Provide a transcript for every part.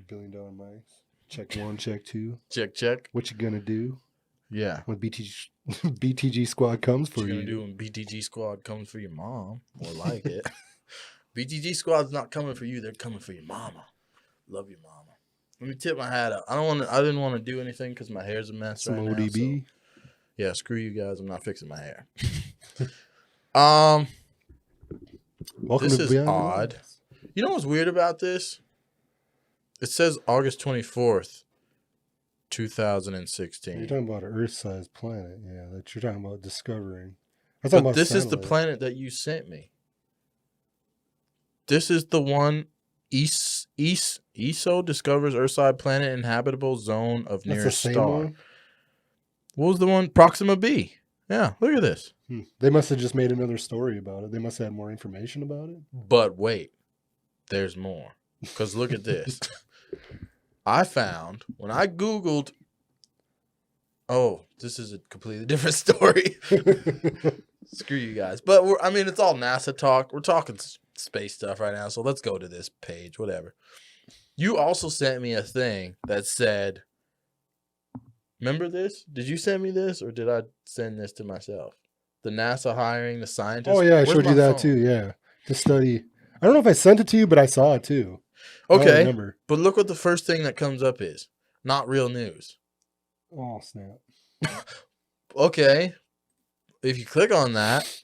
$1 billion mics. Check 1, check 2. Check. What you gonna do? Yeah. When BTG squad comes for What you you. gonna do when BTG squad comes for your mom? Or like it. BTG squad's not coming for you. They're coming for your mama. Love your mama. Let me tip my hat up. I didn't want to do anything because my hair's a mess Some right ODB. now. So yeah, screw you guys. I'm not fixing my hair. Welcome this to is Beyond the odd. Lines. You know what's weird about this? It says August 24th, 2016. You're talking about an Earth-sized planet, yeah, that you're talking about discovering. But this is the planet that you sent me. This is the one ESO discovers Earth-sized planet inhabitable zone of nearest star. One? What was the one? Proxima B. Yeah, look at this. They must have just made another story about it. They must have had more information about it. But wait, there's more. Because look at this. I found, when I Googled, oh, this is a completely different story. Screw you guys. But, it's all NASA talk. We're talking space stuff right now, so let's go to this page, whatever. You also sent me a thing that said, remember this? Did you send me this, or did I send this to myself? The NASA hiring the scientists. Oh, yeah, I showed you that too, yeah. The study. I don't know if I sent it to you, but I saw it too. Okay, but look what the first thing that comes up is. Not real news. Oh, snap. Okay. If you click on that,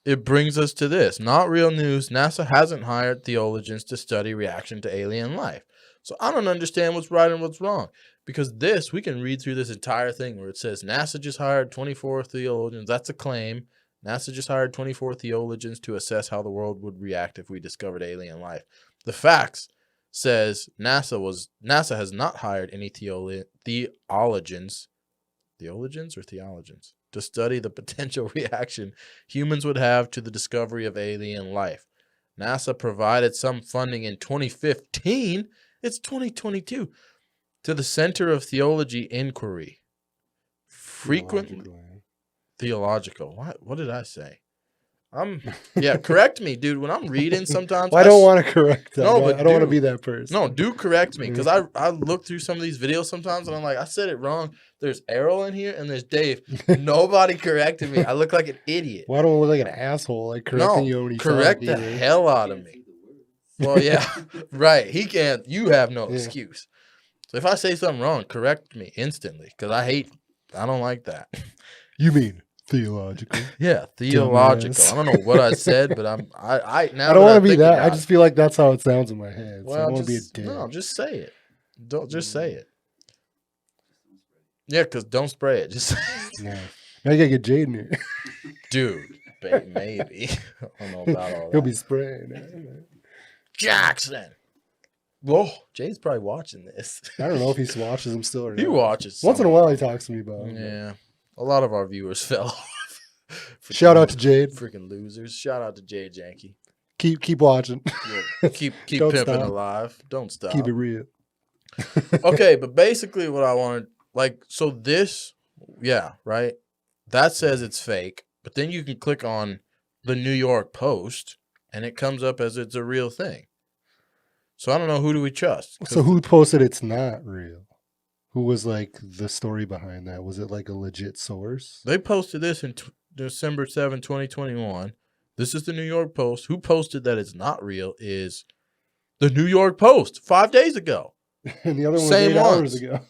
it brings us to this. Not real news. NASA hasn't hired theologians to study reaction to alien life. So I don't understand what's right and what's wrong. Because we can read through this entire thing where it says NASA just hired 24 theologians. That's a claim. NASA just hired 24 theologians to assess how the world would react if we discovered alien life. The facts says NASA has not hired any theologians to study the potential reaction humans would have to the discovery of alien life. NASA provided some funding in 2015. It's 2022 to the Center of Theology Inquiry. Theological. What did I say? Correct me, dude. When I'm reading sometimes. Well, I don't want to correct that. No, but I don't want to be that person. No, do correct me. Because I look through some of these videos sometimes and I'm like, I said it wrong. There's Errol in here and there's Dave. Nobody corrected me. I look like an idiot. Well, I don't look like an asshole. Like correcting you when you correct the hell out of me. Well, yeah, right. He can't. You have no excuse. So if I say something wrong, correct me instantly. Because I don't like that. You mean theological? Yeah, theological. Dumbass. I don't know what I said, but I don't want to be that. I just feel like that's how it sounds in my head. Well, so I don't want to be a dick. No, just say it. Don't just say it. Yeah, because don't spray it. Just say it. Yeah. Now you gotta get Jade in here. Dude, maybe. I don't know about all that. He'll be spraying. Jackson. Whoa, Jade's probably watching this. I don't know if he watches them still or not. He watches. Once in a while he talks to me about it. Yeah. A lot of our viewers fell off. Shout out to Jade. Freaking losers. Shout out to Jade Janky. Keep watching. Yeah. Keep pimping stop. Alive. Don't stop. Keep it real. Okay, but basically what I wanted, so this, yeah, right? That says it's fake, but then you can click on the New York Post and it comes up as it's a real thing. So I don't know, who do we trust? So who posted it's not real? Who was the story behind that? Was it a legit source? They posted this in December 7, 2021. This is the New York Post. Who posted that it's not real is the New York Post 5 days ago. And the other one was 8 hours ago.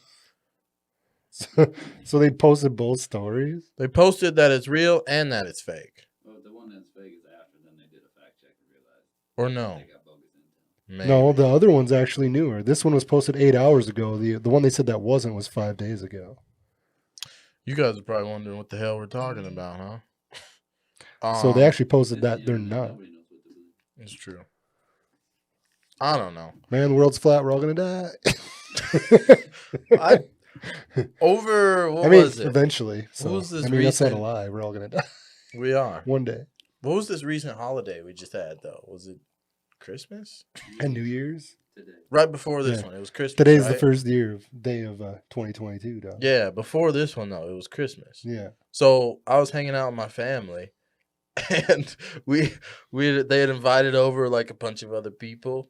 So they posted both stories? They posted that it's real and that it's fake. Well, the one that's fake is after then they did a fact check and realized. Or no. They got bogus intel. Maybe. No, the other one's actually newer. This one was posted 8 hours ago. The one they said that wasn't was 5 days ago. You guys are probably wondering what the hell we're talking about, huh? So they actually posted that they're not. It's true. I don't know. Man, the world's flat. We're all going to die. What was it? Eventually. So, what was this that's not a lie. We're all going to die. We are. One day. What was this recent holiday we just had, though? Was it Christmas? And New Year's? Today. Right before this one. It was Christmas. Today's right? the first day of 2022, dog. Yeah, before this one, though, it was Christmas. Yeah. So I was hanging out with my family, and they had invited over a bunch of other people.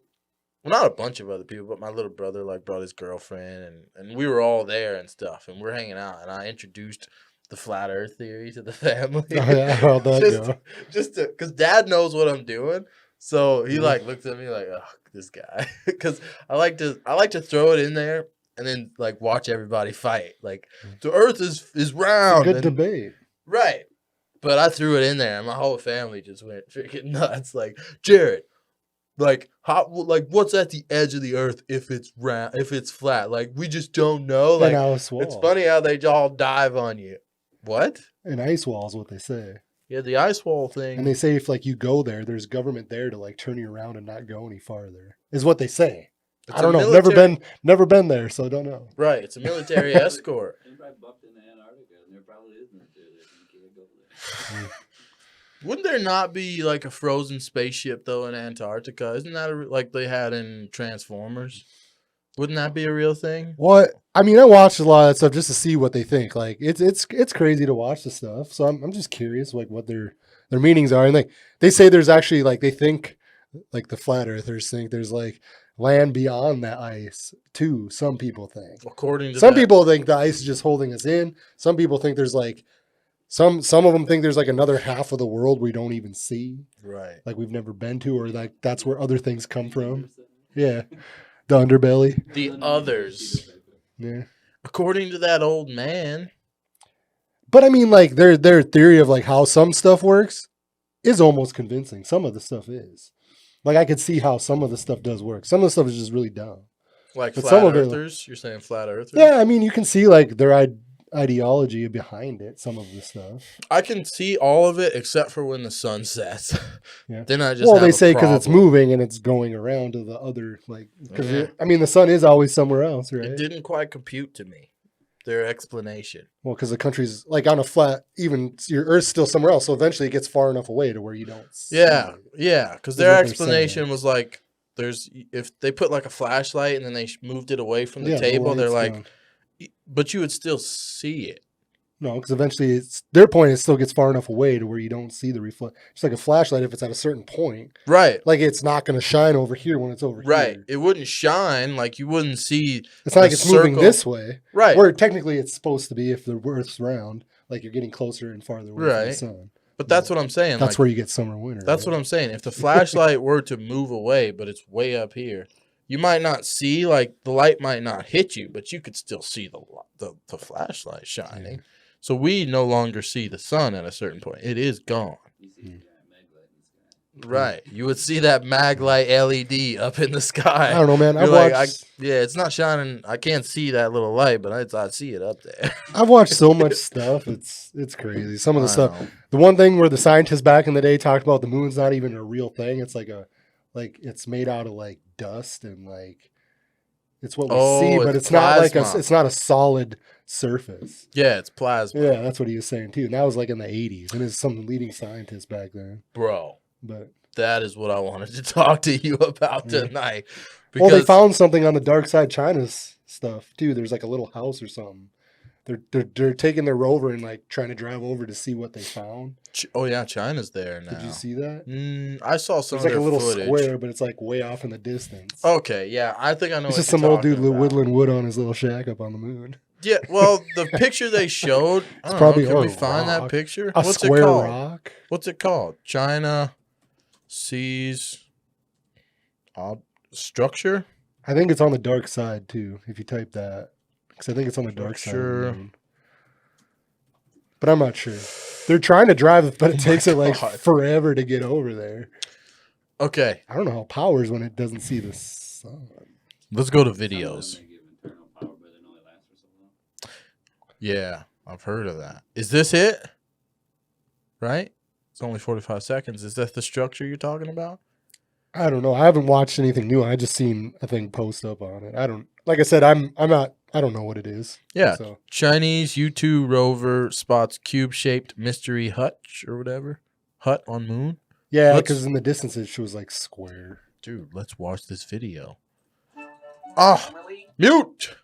well, not a bunch of other people, but my little brother like brought his girlfriend, and we were all there and stuff, and we're hanging out, and I introduced the flat Earth theory to the family. Oh, yeah, how'd that just, go? just because Dad knows what I'm doing, so he like looked at me like, "Oh, this guy," because I like to throw it in there and then like watch everybody fight. Like the Earth is It's a round. good and- debate. Right. But I threw it in there, and my whole family just went freaking nuts. Like, Jared, like, what's at the edge of the earth if it's round, if it's flat? Like, we just don't know. Like, An ice wall. it's funny how they all dive on you. What? An ice wall is what they say. Yeah, the ice wall thing. And they say if like you go there, there's government there to like turn you around and not go any farther. Is what they say. It's I don't a know. military- Never been there, so I don't know. Right, it's a military escort. They probably bumped into Antarctica, and there probably is military there. You can't go there. Wouldn't there not be like a frozen spaceship though in Antarctica? Isn't that like they had in Transformers? Wouldn't that be a real thing? What I mean, I watched a lot of that stuff just to see what they think. Like it's crazy to watch the stuff. So I'm just curious like what their meanings are. And they say there's actually like they think like the flat earthers think there's like land beyond that ice too. Some people think. According to Some that- people think the ice is just holding us in. Some people think there's like some of them think there's like another half of the world we don't even see, right. like we've never been to, or like that's where other things come from. Yeah, the underbelly. The others. Yeah, According to that old man. but I mean, like their theory of like how some stuff works is almost convincing. Some of the stuff is. Like I could see how some of the stuff does work. Some of the stuff is just really dumb. Like But flat some of it- earthers? You're saying flat earthers? Yeah, I mean, you can see like their ideology behind it. Some of the stuff. I can see all of it except for when the sun sets. Yeah. Then I just Well, have they a say because it's problem. moving and it's going around to the other like. Because Yeah. I mean, the sun is always somewhere else, right? It didn't quite compute to me. Their explanation. Well, because the country's like on a flat, even your Earth's still somewhere else. So eventually, it gets far enough away to where you don't. See Yeah, it. yeah. Because Is their what they're explanation saying. was like, if they put like a flashlight and then they moved it away from the Yeah, table, they're light's like, gone. but you would still see it. No, because eventually, it's their point. It still gets far enough away to where you don't see the reflect. It's like a flashlight. If it's at a certain point, Right. like it's not going to shine over here when it's over Right. here. It wouldn't shine. Like you wouldn't see. It's not like the it's moving circle. this way. Right. Where technically it's supposed to be if the Earth's round. Like you're getting closer and farther away from the Right. sun. But that's what I'm saying. That's like, where you get summer winter. That's right? what I'm saying. If the flashlight were to move away, but it's way up here, you might not see, like, the light might not hit you, but you could still see the flashlight shining. Yeah. So we no longer see the sun at a certain point. It is gone. You see a giant mag light in the sky. Right. You would see that mag light LED up in the sky. I don't know, man. You're I've like, watched. yeah, it's not shining. I can't see that little light, but I see it up there. I've watched so much stuff. It's crazy. Some of the I stuff. know. The one thing where the scientists back in the day talked about the moon's not even a real thing. It's like it's made out of like dust and like it's what we Oh, see, but it's it's not like plasma. it's not a solid surface. Yeah, it's plasma. Yeah, that's what he was saying too. And that was like in the 80s, and it's some leading scientists back then. Bro, But that is what I wanted to talk to you about Yeah. tonight. well, they Because found something on the dark side China's stuff too. There's like a little house or something. They're taking their rover and like trying to drive over to see what they found. oh yeah, China's there now. Did you see that? I saw some There's like of a their little footage. square, but it's like way off in the distance. Okay, yeah, I think I know. It's what just you're some old dude talking about. whittling wood on his little shack up on the moon. Yeah, well, the picture they showed. I don't probably know, can we a find that rock. picture? A What's square it called? rock. What's it called? China sees structure. I think it's on the dark side too. If you type that, because I think it's on the dark side. Of Sure. the moon. But I'm not sure. They're trying to drive it, but it takes it like God. forever to get over there. Okay, I don't know how powers when it doesn't see the sun. let's go to Some of them videos. may give internal power, but it only lasts for so long. Yeah, I've heard of that. Is this it? Right? It's only 45 seconds. Is that the structure you're talking about? I don't know. I haven't watched anything new. I just seen a thing post up on it. I don't. Like I said, I'm not. I don't know what it is. Yeah. So Chinese U2 rover spots cube-shaped mystery hutch or whatever. Hut on moon. yeah, Let's- because in the distance it shows like square. Dude, let's watch this video. Oh, mute!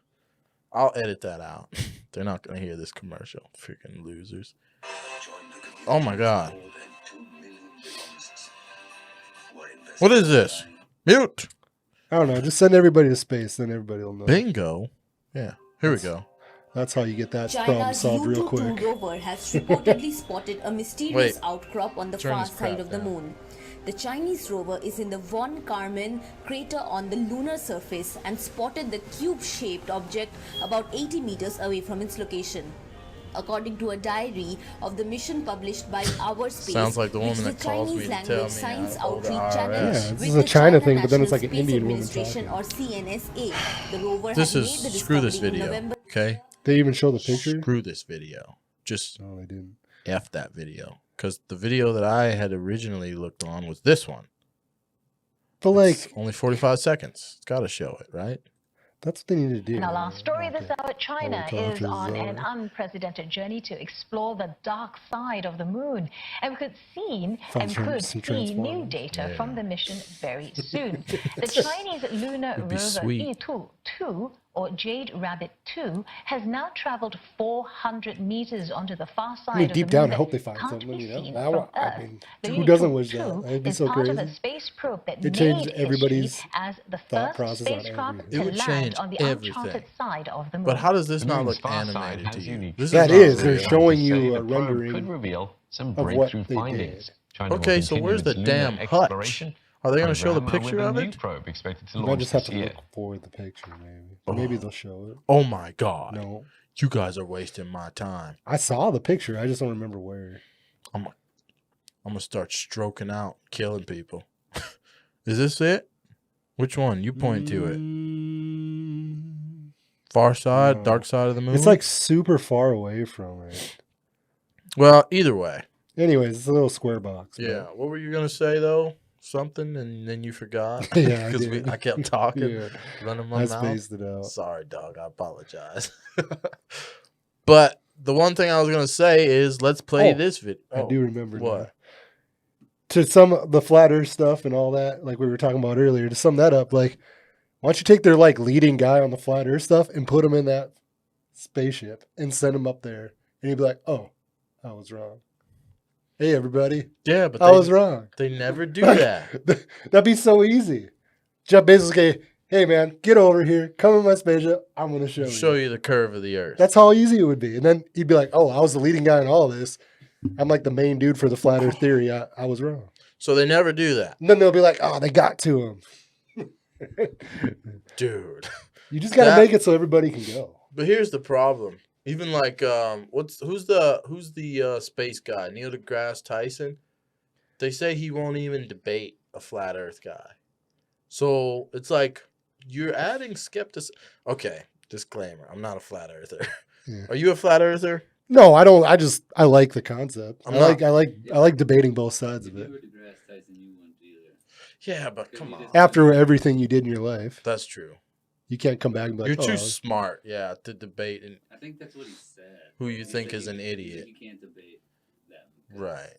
I'll edit that out. They're not going to hear this commercial. Freaking losers. Oh my God. What is this? Mute! I don't know. Just send everybody to space, then everybody will know. Bingo. Yeah. Here we go. That's how you get that problem China's solved real U-2 quick. rover has reportedly spotted a mysterious outcrop on the Turn far this side crap of the down. moon. The Chinese rover is in the Von Karman crater on the lunar surface and spotted the cube-shaped object about 80 meters away from its location. According to a diary of the mission published by Our Space, Sounds like the which woman the that calls me Chinese to tell language me science how old the outreach IRS. channel Yeah, this with is a the China thing, but then National it's like an Space Indian woman Administration, talking. or CNSA. The rover This had is made the screw this discovery in video. November. Okay. They even show the picture? Screw this video. Just No, they didn't. F that video. Because the video that I had originally looked on was this one. But It's like, only 45 seconds. It's got to show it, right? that's what they need to do. In our last story this Okay. hour, China Oh, is Tasha's, on an unprecedented journey to explore the dark side of the moon. And we could see Some new Transformers. data Yeah. from the mission very soon. The Chinese lunar It'd be rover sweet. Yi-2, or Jade Rabbit 2, has now traveled 400 meters onto the far side I mean, of deep the down, moon I hope they that find can't something, be you know? seen I from wa- I Earth. mean, The who doesn't Yi-2 wish that? That'd be is so part of a crazy. space probe that It made changed history everybody's as the thought first process on spacecraft everything. It to would land change on the everything. uncharted side of the moon. But how does this The not moon's look far side animated has to you? unique This That not is, they're real. showing Say you the a probe rendering could reveal some of what breakthrough they findings. did. China will Okay, so continue where's the its lunar damn exploration hutch? Are they going to show the program, picture with a of new it? probe expected to You might launch just have this to year. look for the picture, maybe. Or maybe they'll show it. Oh my God. No. You guys are wasting my time. I saw the picture. I just don't remember where. I'm going to start stroking out, killing people. Is this it? Which one? You point to it. Mm, Far side, No. dark side of the moon? It's like super far away from it. Well, either way. Anyways, it's a little square box. but- Yeah. What were you going to say, though? Something, and then you forgot? Yeah, I Because did. I kept talking, Yeah. running my I mouth. spaced it out. Sorry, dog. I apologize. But the one thing I was going to say is let's play Oh, this video. I do remember what? now. To sum up the flat earth stuff and all that, like we were talking about earlier, to sum that up, like, why don't you take their like leading guy on the flat earth stuff and put him in that spaceship and send him up there, and he'd be like, "Oh, I was wrong. Hey, everybody, Yeah, but I was wrong." they never do that. That'd be so easy. Jeff Bezos, okay, hey man, get over here, come in my spaceship. I'm gonna show you. You the curve of the earth. That's how easy it would be. And then he'd be like, "Oh, I was the leading guy in all this. I'm like the main dude for the flat Earth theory. I was wrong." So they never do that. And then they'll be like, "Oh, they got to him." Dude. You just gotta That- make it so everybody can go. But here's the problem. Even like who's the space guy? Neil deGrasse Tyson? They say he won't even debate a flat earth guy. So it's like you're adding skepticism. Okay, disclaimer. I'm not a flat earther. Yeah. Are you a flat earther? No, I don't. I like the concept. I'm I like debating both sides If of you it. were DeGrasse Tyson, you wouldn't either. Yeah, but come on. After everything you did in your life, That's true. you can't come back and be like, You're "Oh, too I was-" smart, yeah, to debate and I think that's what he said. Who you He think said is an he said idiot. You can't debate them. 'cause right.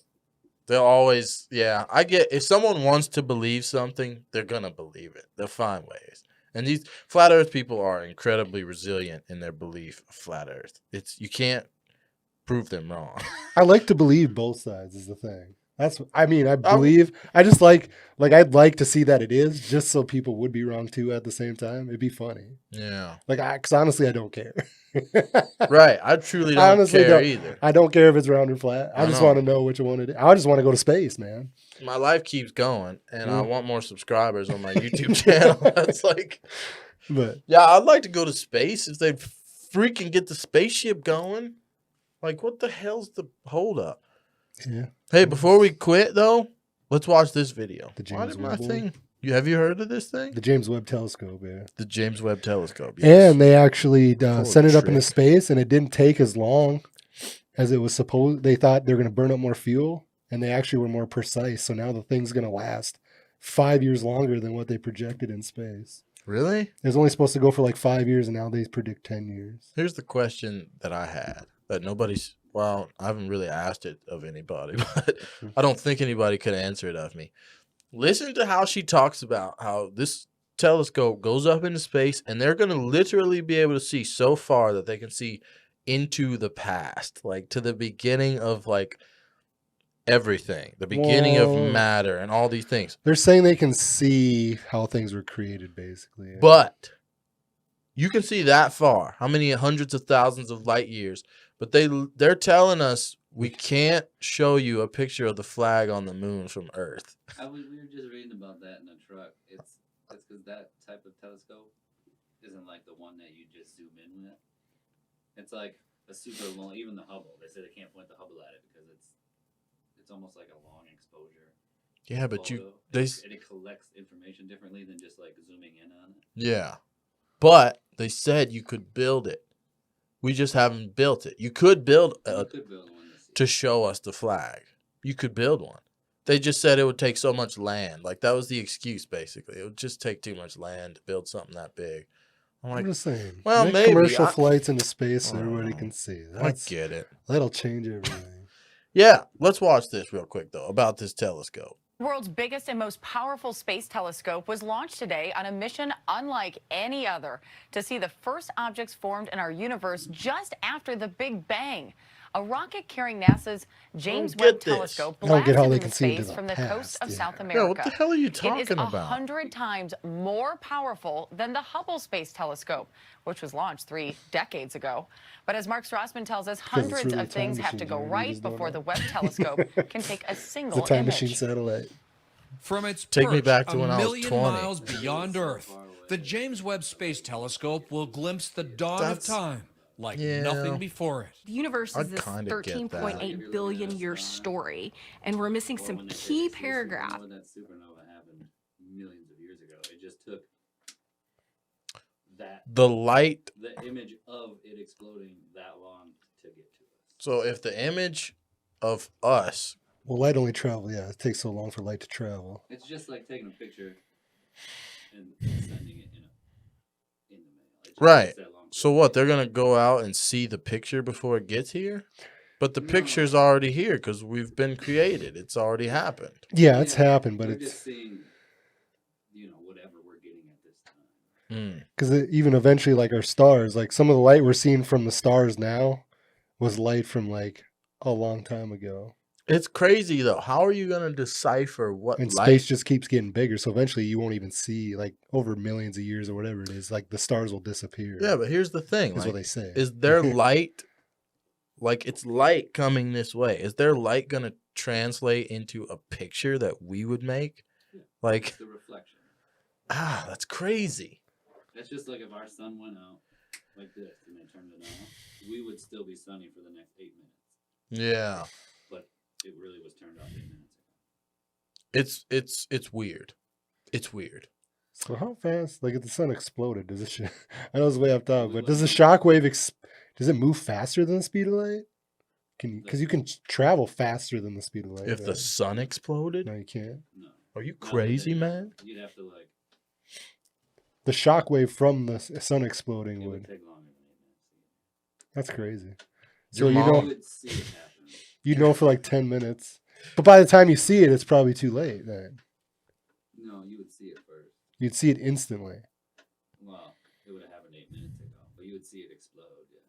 They'll always, yeah. I get if someone wants to believe something, they're gonna believe it. They'll find ways. And these flat Earth people are incredibly resilient in their belief of flat Earth. You can't prove them wrong. I like to believe both sides is the thing. I believe. I just like I'd like to see that it is, just so people would be wrong too at the same time. It'd be funny. Yeah. Because honestly, I don't care. Right. I truly don't Honestly, care don't. either. I don't care if it's round or flat. I I just know. want to know which one it is. I just want to go to space, man. My life keeps going and I Mm. want more subscribers on my YouTube channel. That's like But yeah, I'd like to go to space if they freaking get the spaceship going. Like, what the hell's the hold up? yeah, Hey, before we quit though, let's watch this video. The Why James did my Webb one? thing? Have you heard of this thing? the James Webb Telescope, yeah. The James Webb Telescope. Yes. And they actually Holy sent it up into trick. space, and it didn't take as long as it was supposed. They thought they were going to burn up more fuel, and they actually were more precise. So now the thing's going to last 5 years longer than what they projected in space. Really? It was only supposed to go for like 5 years, and now they predict 10 years. Here's the question that I had that nobody's. Well, I haven't really asked it of anybody, but I don't think anybody could answer it of me. Listen to how she talks about how this telescope goes up into space and they're going to literally be able to see so far that they can see into the past, like to the beginning of like everything, the beginning of Well- matter and all these things. They're saying they can see how things were created, basically. But you can see that far. How many hundreds of thousands of light years? But they're telling us we can't show you a picture of the flag on the moon from Earth. We were just reading about that in the truck. It's because that type of telescope isn't like the one that you just zoom in with. It's like a super long. Even the Hubble, they say they can't point the Hubble at it because it's almost like a long exposure. Yeah, but photo, and it collects information differently than just like zooming in on it. Yeah. But they said you could build it. We just haven't built it. You could build You could build one to show us the flag. You could build one. They just said it would take so much land. Like, that was the excuse, basically. It would just take too much land to build something that big. I'm I'm like, just saying. well, make maybe. commercial I- flights into space so I don't everybody know. can see. I get it. That'll change everything. Yeah, let's watch this real quick, though, about this telescope. The world's biggest and most powerful space telescope was launched today on a mission unlike any other to see the first objects formed in our universe just after the Big Bang. A rocket carrying NASA's James get Webb this. telescope I don't get blasted how they into can see into space the from the coast past, of yeah. South Yeah, America. what the hell are you It is talking about? 100 times more powerful than the Hubble Space Telescope, which was launched 3 decades ago. But as Mark Strassman tells us, it's hundreds really a of things time have to machine, go Jeremy, right just don't before know. the Webb telescope can take a It's single a time image. machine satellite. From its Take me perch back to a when I was million 20. miles beyond Earth, the James Webb Space Telescope will glimpse the dawn That's- of time like yeah. nothing before it. The universe I'd is this kinda get that. 13.8 billion year story, and we're missing some key paragraph. When that supernova happened millions of years ago, it just took that The light. the image of it exploding that long to get to us. So if the image of us, Well, light only travel. Yeah, it takes so long for light to travel. It's just like taking a picture and sending it in the mail. It just right. takes that long So what? They're gonna go out and see the picture before it gets here, but the No. picture's already here because we've been created. It's already happened. Yeah, it's happened, but we're it's just seeing, whatever we're getting at this time. because even eventually, like our stars, like some of the light we're seeing from the stars now was light from like a long time ago. It's crazy though. How are you gonna decipher what And light? space just keeps getting bigger, so eventually you won't even see like over millions of years or whatever it is. Like the stars will disappear. Yeah, but here's the thing: is like, what they say. is there light? Like, it's light coming this way. Is there light gonna translate into a picture that we would make? Yeah. Like, It's the reflection. that's crazy. That's just like if our sun went out like this and then turned it on, we would still be sunny for the next 8 minutes. Yeah, But it really was turned off 8 minutes ago. it's weird. It's weird. So how fast? Like if the sun exploded, does it? I know it's way off top, but does the shock wave? Does it move faster than the speed of light? Because you can travel faster than the speed of light. If the right? sun exploded, No, you can't. No. are you Not that crazy, they know. man? You'd have to like. The shock wave from the sun exploding It would would. take longer than 8 minutes. That's crazy. So Your you mom- know, You would see it happen. you'd know for like 10 minutes, but by the time you see it, it's probably too late. Then No, you would see it first. you'd see it instantly. Well, it would have happened 8 minutes ago, but you would see it explode. Yeah.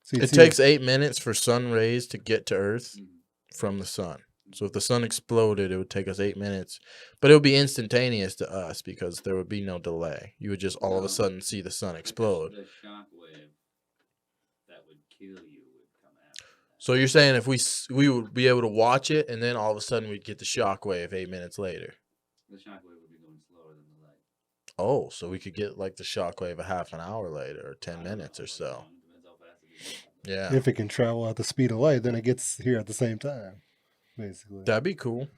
So you'd It see takes 8 minutes for sun rays to get to Earth Mhm. from the sun. So if the sun exploded, it would take us 8 minutes, but it would be instantaneous to us because there would be no delay. You would just all of No. a sudden see the sun explode. The shock wave that would kill you would come after that. So you're saying if we would be able to watch it, and then all of a sudden we'd get the shock wave 8 minutes later. The shock wave would be going slower than the light. Oh, so we could get like the shock wave a half an hour later or 10 I don't minutes know, or so. Depends how fast it gets. Yeah, if it can travel at the speed of light, then it gets here at the same time, basically. that'd be cool.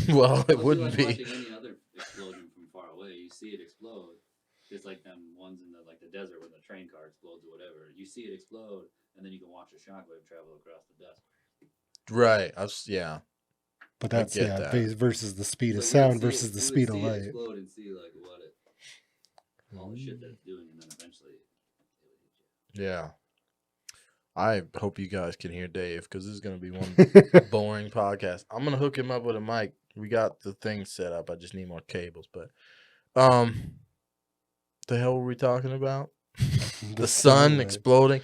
Well, it Well, wouldn't it's like be. watching any other explosion from far away. You see it explode. Just like them ones in the desert when the train car explodes or whatever. You see it explode, and then you can watch a shockwave travel across the dust. Right. Yeah. But I that's get yeah, that. versus the speed of So you would sound see versus it- the you would speed of see it light. explode and see what it, all the shit that it's doing, and then eventually it would hit you. Yeah. I hope you guys can hear Dave because this is going to be one boring podcast. I'm going to hook him up with a mic. We got the thing set up. I just need more cables. But the hell were we talking about? The sun satellite. exploding.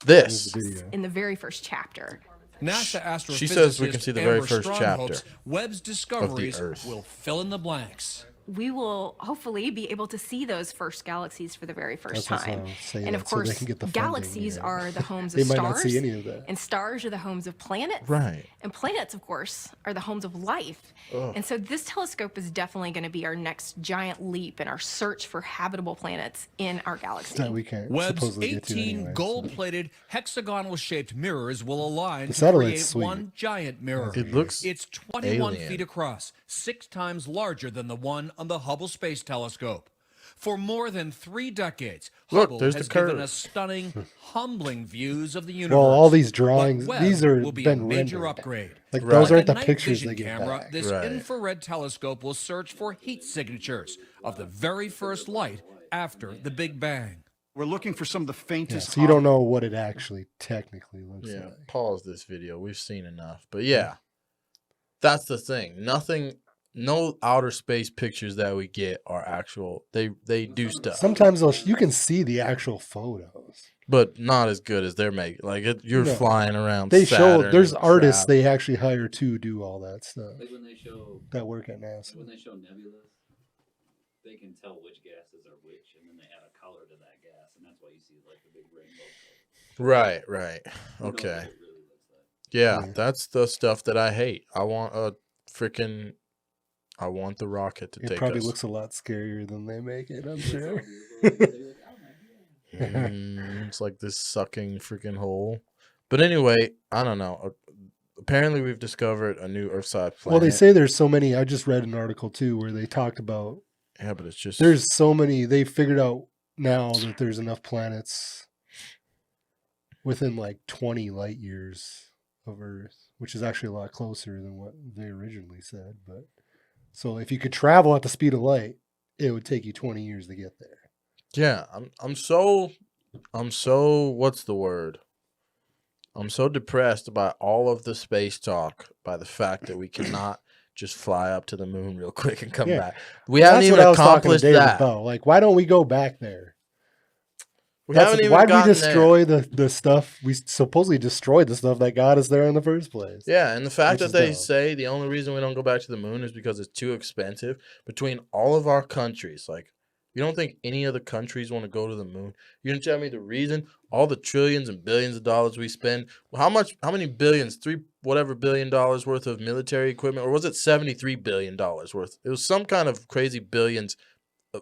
There's This. the video. In the very first chapter. NASA astrophysicist She says we can see the very Amber first Strong chapter hopes Webb's discoveries Earth. will fill in the blanks. We will hopefully be able to see those first galaxies for the very first That's what time. I'm saying, And of that so they course, can get the funding, galaxies yeah. are the homes They of might stars. not see any of that. And stars are the homes of planets. Right. And planets, of course, are the homes of life. And so this telescope is definitely going to be our next giant leap in our search for habitable planets in our galaxy. That we can't Webb's supposedly get to 18 anyway. So. gold-plated hexagonal-shaped mirrors will align The to satellite's create sweet. one giant mirror. It looks It's 21 alien. feet across, 6 times larger than the one on the Hubble Space Telescope. For more than 3 decades, Look, Hubble there's the has given curve. us stunning, humbling views of the universe. Well, all these But drawings, Webb these are will be been a major rendered. upgrade. Like Right. those Like aren't the a night pictures vision they get camera, back. this Right. infrared telescope will search for heat signatures of the very first light after the Big Bang. We're looking for some of the Yeah, faintest. so you don't know what it actually technically looks Yeah. like. Pause this video. We've seen enough. But yeah, that's the thing. Nothing. No outer space pictures that we get are actual. They do stuff, Sometimes you can see the actual photos. but not as good as they're making. Like you're No. flying around. They show Saturn there's and artists crap. they actually hire to do all that stuff Like when they show that work at NASA. when they show nebulas, they can tell which gases are which, and then they add a color to that gas, and that's why you see like the big rainbow color. Right. Right. You know Okay. what it really looks like. Yeah, Yeah. that's the stuff that I hate. I want I want the rocket to It take probably us. looks a lot scarier than they make it, I'm It's all sure. beautiful, and you're like, oh my God. It's like this sucking freaking hole. But anyway, I don't know. Apparently, we've discovered a new Earth-sized planet. Well, they say there's so many. I just read an article too where they talked about yeah, but it's just there's so many. They figured out now that there's enough planets within like 20 light years of Earth, which is actually a lot closer than what they originally said. But so if you could travel at the speed of light, it would take you 20 years to get there. yeah. I'm so what's the word? I'm so depressed by all of the space talk, by the fact that we cannot just fly up to the moon real quick and come Yeah. back. We haven't That's even what I was talking to accomplished Dave that. about. Like, why don't we go back there? We haven't even why'd we gotten there. destroy the stuff? We supposedly destroyed the stuff that got us there in the first place. Yeah, and the fact Which that is they dumb. say the only reason we don't go back to the moon is because it's too expensive between all of our countries. Like, you don't think any other countries want to go to the moon? You're gonna tell me the reason? All the trillions and billions of dollars we spend. How many billions? $3 billion worth of military equipment, or was it $73 billion worth? It was some kind of crazy billions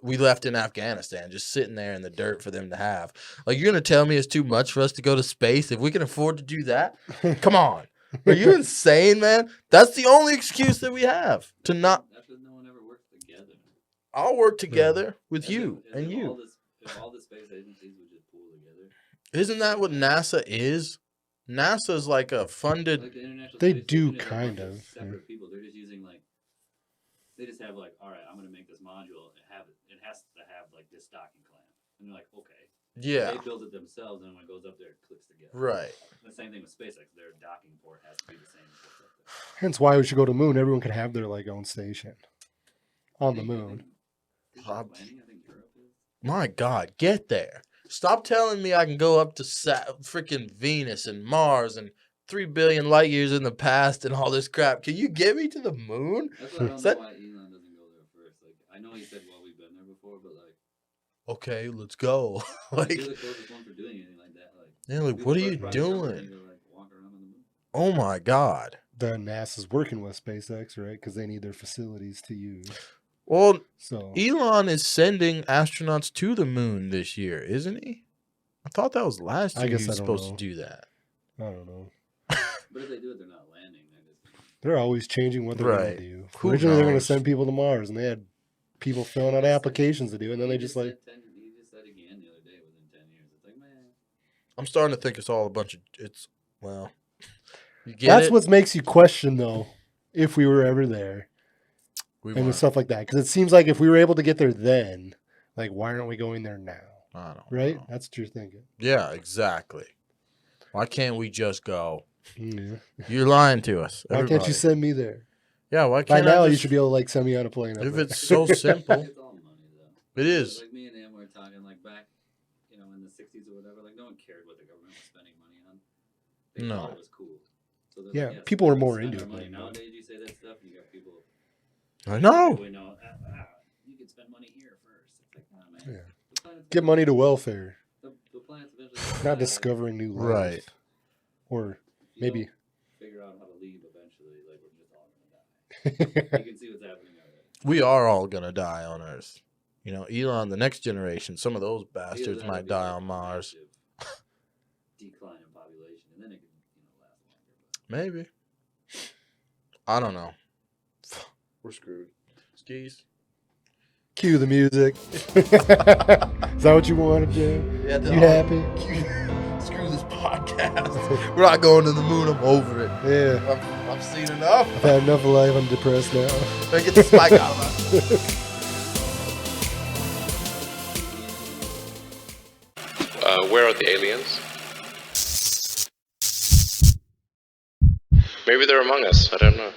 we left in Afghanistan, just sitting there in the dirt for them to have. Like, you're gonna tell me it's too much for us to go to space if we can afford to do that? Come on, are you insane, man? That's the only excuse that we have to not. That's because no one ever works together. I'll work together with As you if- as and if you. If all the space agencies would just pool together. Isn't that what NASA is? NASA's like a funded. Like the International They Space do Station is a bunch kind of of, separate yeah. people. They're just using like they just have like, all right, I'm gonna make this module and have it. It has to have like this docking clamp, and you're like, okay. Yeah. They build it themselves, and when it goes up there, it clicks together. Right. The same thing with SpaceX. Their docking port has to be the same as what's up there. Hence why we should go to the moon. Everyone could have their like own station on the moon. Is Prob- planning? I think Europe is. My God, get there. Stop telling me I can go up to freaking Venus and Mars and 3 billion light years in the past and all this crap. Can you get me to the moon? That's why I don't Is know that- why Elon doesn't go there first. Like, I know he said, well, we've been there before, but like, Okay, let's go. Like, you're the closest one for doing anything like that. Like, yeah, like, you're what the are you first private company doing? to, like, walk around on the moon. Oh my God. Then NASA's working with SpaceX, right? Because they need their facilities to use. Well, So Elon is sending astronauts to the moon this year, isn't he? I thought that was last I year guess he was I don't supposed know. to do that. I don't know. But if they do it, they're not landing. They're just They're always changing what they're Right. going to do. Who Originally, they're going to knows? send people to Mars, and they had people filling out applications to do, it, and then they just like, He just said again the other day within 10 years. It's like, man. I'm starting to think it's all a bunch of well. You get that's it? what makes you question though, if we were ever there We and weren't. stuff like that. Because it seems like if we were able to get there then, like why aren't we going there now? I don't Right? know. That's what you're thinking. Yeah, exactly. Why can't we just go? Yeah. You're lying to us. Why can't everybody. you send me there? Yeah, why By can't now, I you just, should be able to like send me on a plane. up if there. it's so simple. It's all money, though. It is. Like me and Em were talking, like, back, in the 60s or whatever, like, no one cared what the government was spending money on. They No. thought it was cool. So they're Yeah, like, people are spend more our into it money. than that. Nowadays, you say that stuff, and you got people. I know. We know. You can spend money here first. It's like, nah, man. Yeah. The planet's Get money to welfare, The planet's eventually. not discovering new life. Right. Or If you maybe. don't figure out how to leave eventually, like we're just all gonna die. You can see what's happening already. We are all gonna die on Earth. You know, Elon, the next generation, some of those bastards Either that might or be die like on a Mars. massive decline in population, and then it can last longer. Maybe. I don't know. We're screwed. Skis. Cue the music. Is that what you wanted, Jay? Yeah, You happy? Screw this podcast. We're not going to the moon. I'm over it. Yeah. I've seen enough. I've had enough of life. I'm depressed now. Better get the spike out of us. Where are the aliens? Maybe they're among us. I don't know.